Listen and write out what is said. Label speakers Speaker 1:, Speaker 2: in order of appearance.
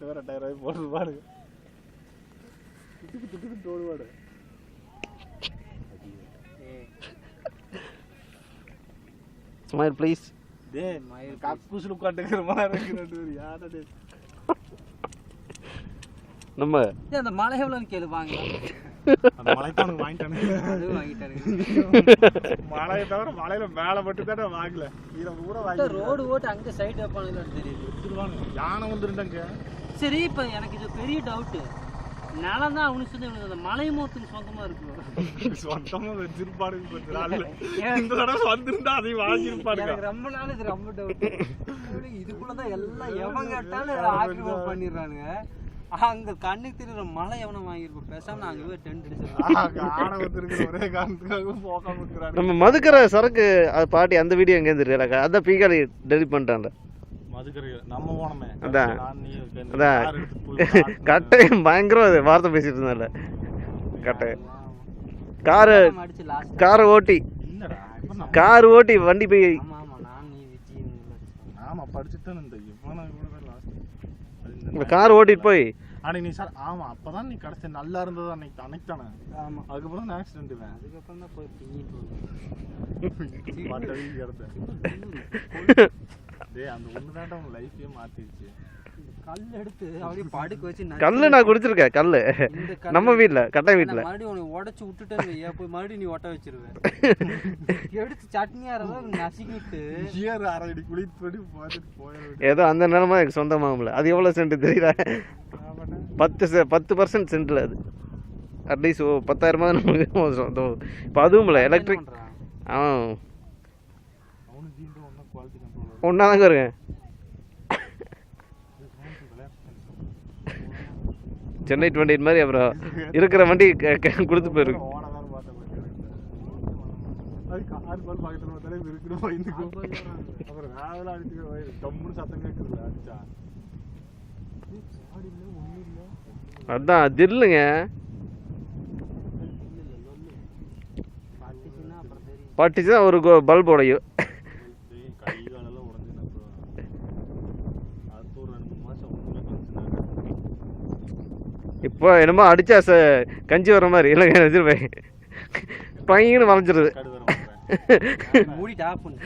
Speaker 1: பேர் 2000 ரூபாய் போட்டுருப்பாரு. துட்டுக்கு தோடுவாடு.
Speaker 2: Smile please.
Speaker 1: டேய் மயில் கக்கூஸ்ல உட்கார்ந்துக்கிற மாதிரி இருக்கு. யாரா டேய்
Speaker 2: நம்ம
Speaker 3: அந்த மலை எவ்வளோன்னு கேளு வாங்கலாம்.
Speaker 1: அந்த மலை தான் வாங்கிட்டானே.
Speaker 3: அது வாங்கிட்டானே.
Speaker 1: மலையை தவிர மலையில மேலே மட்டும் தானே வாங்கல. இதை கூட வாங்கி
Speaker 3: ரோடு ஓட்டு அங்கே சைடு வைப்பானுங்களான்னு தெரியுது.
Speaker 1: எடுத்துருவானு யானை வந்துருந்தாங்க.
Speaker 3: சரி இப்போ எனக்கு இது பெரிய டவுட்டு. நிலம் தான் அவனுக்கு சொந்த அந்த மலை மோத்துக்கு சொந்தமாக இருக்கும்.
Speaker 1: சொந்தமாக வச்சிருப்பாருங்க. இந்த தடவை வந்திருந்தா அதையும் வாங்கியிருப்பாரு.
Speaker 3: எனக்கு ரொம்ப நாள் இது ரொம்ப டவுட்டு. இதுக்குள்ளதான் எல்லாம் எவன் கேட்டாலும் ஆக்கிரமிப்பு பண்ணிடுறானுங்க. அங்க கண்ணுக்கு தெரியுற மலை எவனை வாங்கியிருப்போம். பேசாம நாங்க போய் டென்ட் அடிச்சிருக்கோம்.
Speaker 1: ஒரே காரணத்துக்காக போகாம இருக்கிறாங்க.
Speaker 2: நம்ம மதுக்கரை சரக்கு அது பாட்டி அந்த வீடியோ எங்கே இருக்கு? அதான் பீகாரி டெலிட் பண்ணிட்டாங்க.
Speaker 1: மதுக்கரை நம்ம போனோமே.
Speaker 2: அதான் அதான் கட்டை பயங்கர வார்த்தை பேசிட்டு இருந்தால. கட்டை காரை ஓட்டி வண்டி போய்.
Speaker 1: ஆமா படிச்சுட்டு இந்த இவனை
Speaker 2: கார் ஓட்டிட்டு போய்
Speaker 1: அன்னைக்கு நீ சார். ஆமா அப்பதான் நீ கடைசி நல்லா இருந்தது அன்னைக்கு தானே.
Speaker 3: ஆமா
Speaker 1: அதுக்கப்புறம் தான் ஆக்சிடென்ட்.
Speaker 3: அதுக்கப்புறம் தான் போய்
Speaker 1: டேய் அந்த ஒண்ணு தான் உங்க லைஃபையே மாத்திடுச்சு.
Speaker 3: கல் எடுத்து அப்படியே படுக்க வச்சு
Speaker 2: கல்லு நான் குடிச்சிருக்கேன். கல்லு நம்ம வீட்டுல கட்டை வீட்டுல
Speaker 3: மறுபடியும் உனக்கு உடச்சு விட்டுட்டேன்னு வையா, போய் மறுபடியும் நீ ஒட்ட வச்சிருவேன். எடுத்து சட்னி அரைதான் நசிக்கிட்டு
Speaker 1: அரைடி குளித்து போயிடும்.
Speaker 2: ஏதோ அந்த நிலமா எனக்கு சொந்தமாகல. அது எவ்வளோ சென்ட் தெரியல. 10% சென்ட்ல அது. அட்லீஸ்ட் 10,000 நமக்கு சொந்தம். இப்போ அதுவும் இல்லை எலக்ட்ரிக். ஒன்றாதாங்க இருக்கேன். சென்னை 28 மாதிரி அப்புறம் இருக்கிற வண்டி கொடுத்து போயிருக்கு. அதான் தில்லுங்க பட்டுச்சுன்னா ஒரு பல்ப் உடையும். இப்போ என்னமோ அடிச்சா கஞ்சி வர்ற மாதிரி இல்லைங்க. பையன்னு வளைஞ்சிருது.
Speaker 3: மூடிட்டு ஆஃப் பண்ணு.